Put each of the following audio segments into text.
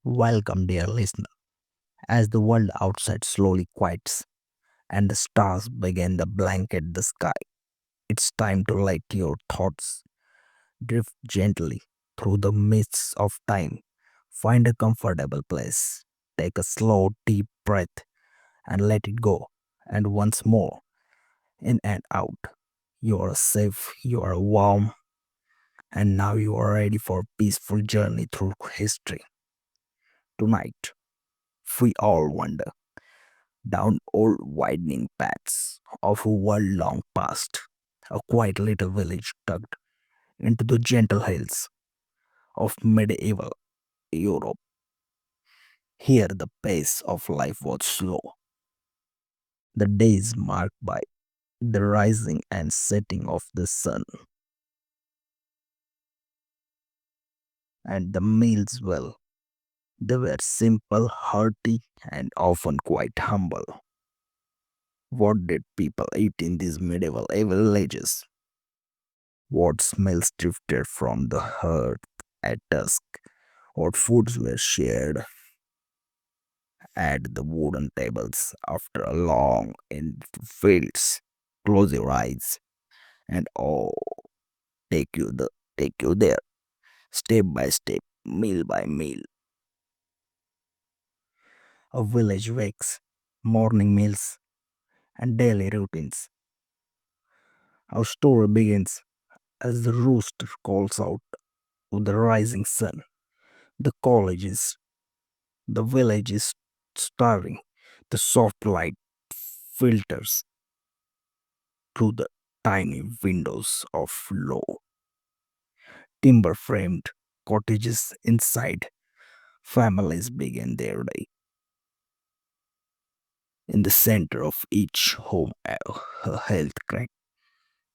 Welcome, dear listener. As the world outside slowly quiets and the stars begin to blanket the sky, it's time to let your thoughts drift gently through the mists of time. Find a comfortable place, take a slow, deep breath, and let it go. And once more, in and out. You are safe, you are warm, and now you are ready for a peaceful journey through history. Tonight, we all wonder down old widening paths of a world long past, a quiet little village tucked into the gentle hills of medieval Europe. Here, the pace of life was slow, the days marked by the rising and setting of the sun, and the meals, well, they were simple, hearty, and often quite humble. What did people eat in these medieval villages? What smells drifted from the hearth at dusk? What foods were shared at the wooden tables after a long in fields? Close your eyes and take you there, step by step, meal by meal. A village wakes, morning meals, and daily routines. Our story begins as the rooster calls out to the rising sun. The college is The village is starving. The soft light filters through the tiny windows of low, timber framed cottages inside. Families begin their day. In the center of each home, a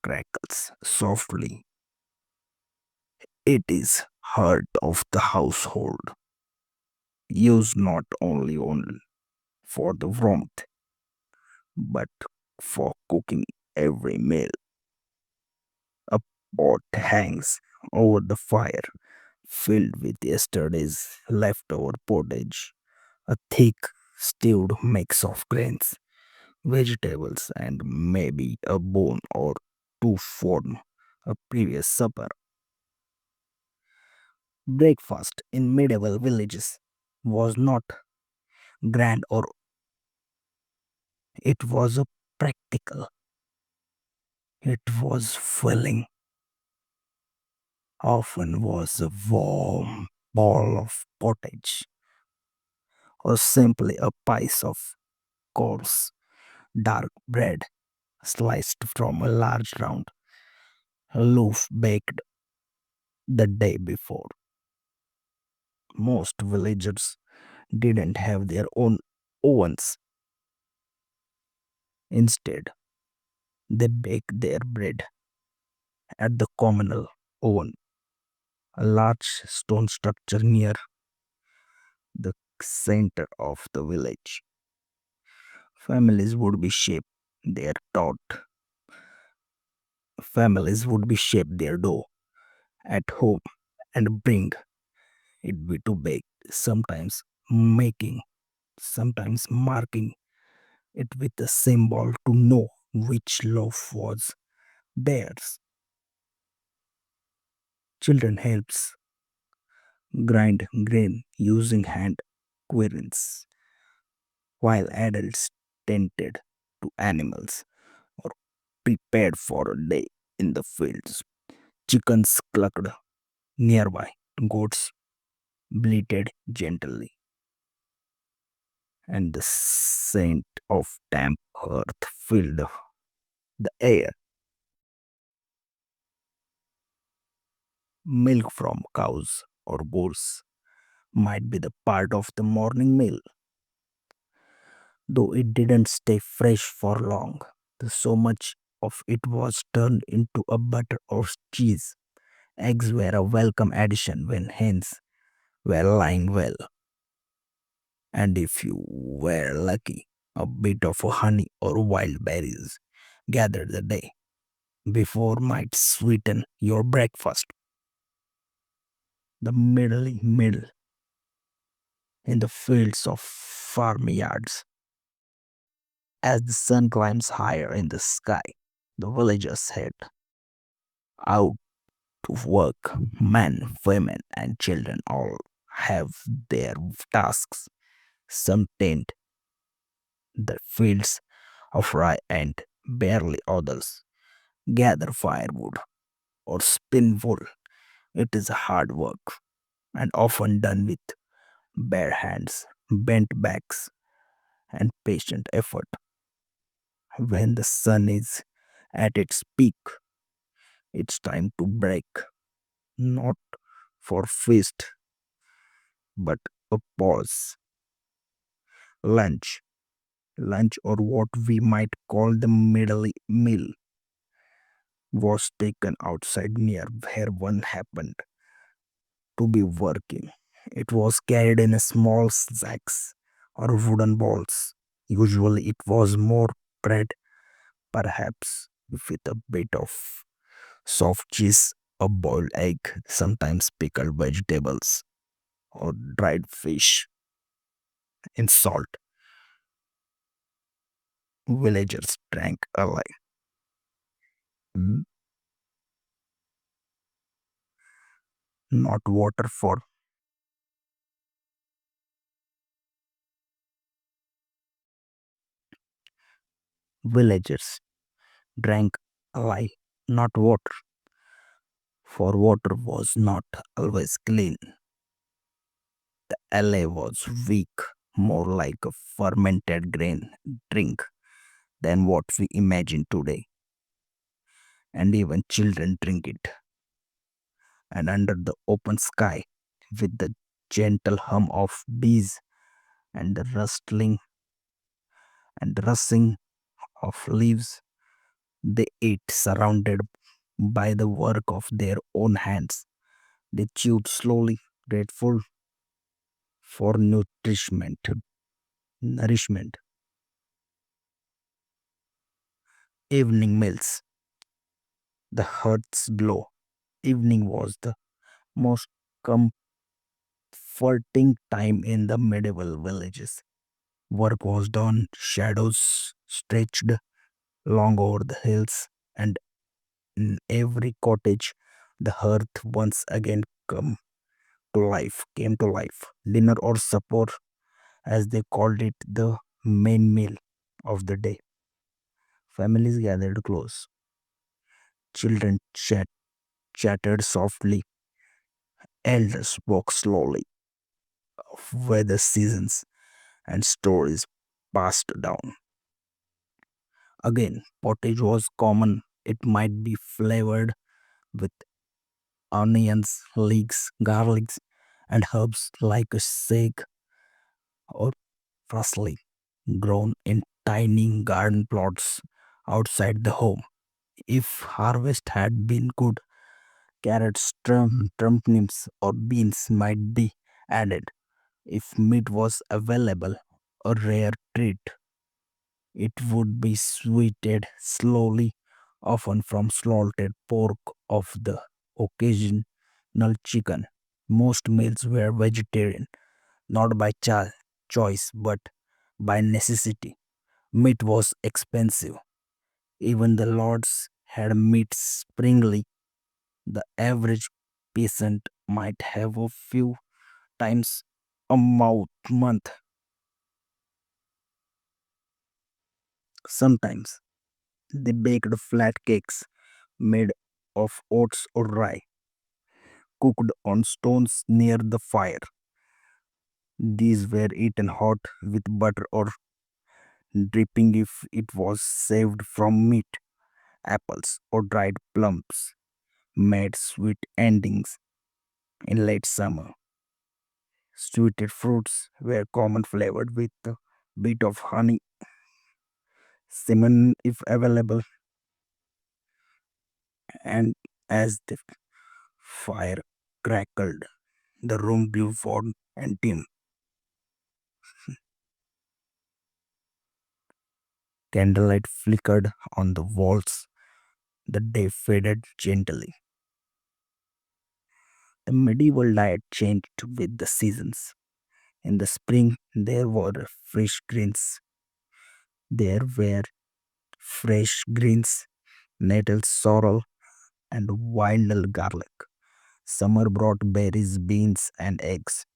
crackles softly. It is heart of the household, used not only for the warmth, but for cooking every meal. A pot hangs over the fire, filled with yesterday's leftover pottage, a thick stewed mix of grains, vegetables, and maybe a bone or two from a previous supper. Breakfast in medieval villages was not grand or it was a practical. It was filling, often was a warm bowl of pottage or simply a piece of coarse dark bread sliced from a large round loaf baked the day before. Most villagers didn't have their own ovens. Instead, they baked their bread at the communal oven, a large stone structure near the center of the village. Families would be shaped their taught. Families would be shaped their dough at home and bring it be to bake, sometimes making, sometimes marking it with a symbol to know which loaf was theirs. Children helps grind grain using hand querens, while adults tended to animals or prepared for a day in the fields. Chickens clucked nearby, goats bleated gently, and the scent of damp earth filled the air. Milk from cows or bulls might be the part of the morning meal, though it didn't stay fresh for long. So much of it was turned into a butter or cheese. Eggs were a welcome addition when hens were lying well, and if you were lucky, a bit of honey or wild berries gathered the day before might sweeten your breakfast. The middle, in the fields of farmyards. As the sun climbs higher in the sky, the villagers head out to work. Men, women, and children all have their tasks. Some tend the fields of rye and barley, others gather firewood or spin wool. It is hard work and often done with bare hands, bent backs, and patient effort. When the sun is at its peak, it's time to break, not for feast, but a pause. Lunch, lunch or what we might call the middle meal, was taken outside near where one happened to be working. It was carried in small sacks or wooden balls. Usually it was more bread, perhaps with a bit of soft cheese, a boiled egg, sometimes pickled vegetables, or dried fish in salt. Villagers drank alive. Mm, not water for villagers, drank alive, not water, for water was not always clean. LA was weak, more like a fermented grain drink than what we imagine today, and even children drink it. And under the open sky, with the gentle hum of bees and the rustling and rustling of leaves, they ate surrounded by the work of their own hands. They chewed slowly, grateful for nourishment. Evening meals, the hearth's glow. Evening was the most comforting time in the medieval villages. Work was done, shadows stretched long over the hills, and in every cottage the hearth once again came to life. Dinner or supper, as they called it, the main meal of the day. Families gathered close. Children chattered softly. Elders spoke slowly of weather seasons and stories passed down. Again, pottage was common. It might be flavored with onions, leeks, garlics, and herbs like a sage or parsley, grown in tiny garden plots outside the home. If harvest had been good, carrots, turnips, or beans might be added. If meat was available, a rare treat, it would be sweetened slowly, often from salted pork of the occasional chicken. Most meals were vegetarian, not by choice but by necessity. Meat was expensive. Even the lords had meat springly. The average peasant might have a few times a month. Sometimes they baked flat cakes made of oats or rye, cooked on stones near the fire. These were eaten hot with butter or dripping if it was saved from meat. Apples or dried plums made sweet endings in late summer. Sweeted fruits were common flavored with a bit of honey, cinnamon if available, and as the fire crackled, the room grew warm and dim. Candlelight flickered on the walls. The day faded gently. The medieval diet changed with the seasons. In the spring, There were fresh greens, nettle sorrel, and wild garlic. Summer brought berries, beans, and eggs.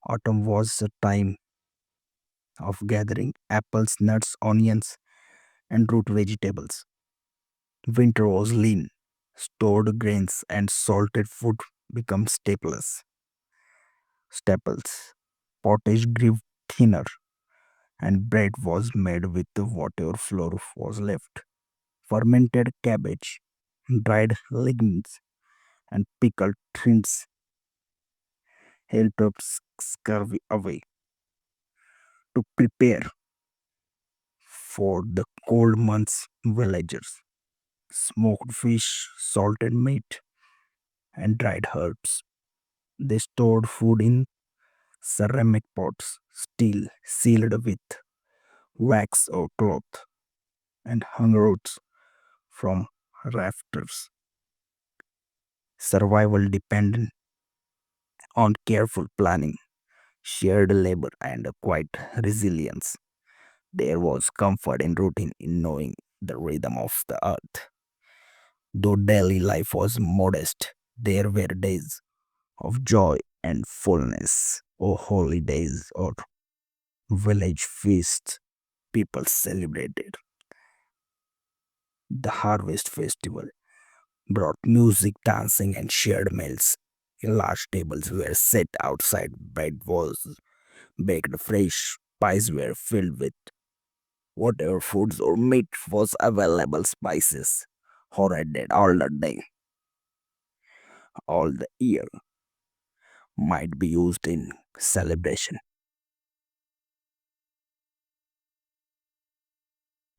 Autumn was a time of gathering apples, nuts, onions, and root vegetables. Winter was lean. Stored grains and salted food become staples. Pottage grew thinner, and bread was made with whatever flour was left. Fermented cabbage, dried legumes, and pickled things helped us scurvy away. To prepare for the cold months, villagers smoked fish, salted meat, and dried herbs. They stored food in ceramic pots, steel sealed with wax or cloth, and hung roots from rafters. Survival depended on careful planning, shared labor, and a quiet resilience. There was comfort in routine in knowing the rhythm of the earth. Though daily life was modest, there were days of joy and fullness, or holidays, or village feasts. People celebrated the harvest festival, brought music, dancing, and shared meals. Large tables were set outside, bread was baked fresh, pies were filled with whatever foods or meat was available, spices, horrid all the day, all the year, might be used in celebration.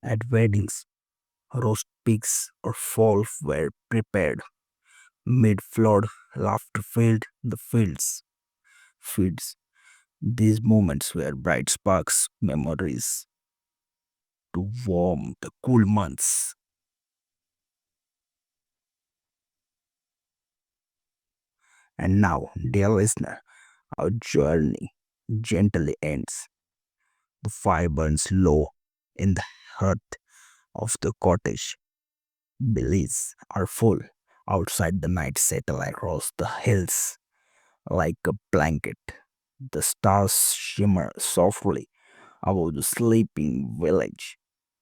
At weddings, roast pigs or fowl were prepared. Mid-flood, laughter filled the fields. These moments were bright sparks, memories to warm the cool months. And now, dear listener, our journey gently ends. The fire burns low in the hearth of the cottage. Billets are full. Outside, the night settle across the hills like a blanket. The stars shimmer softly above the sleeping village.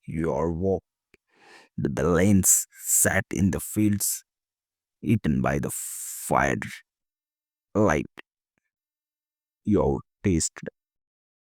Your walk, the lanes sat in the fields, eaten by the firelight. Your taste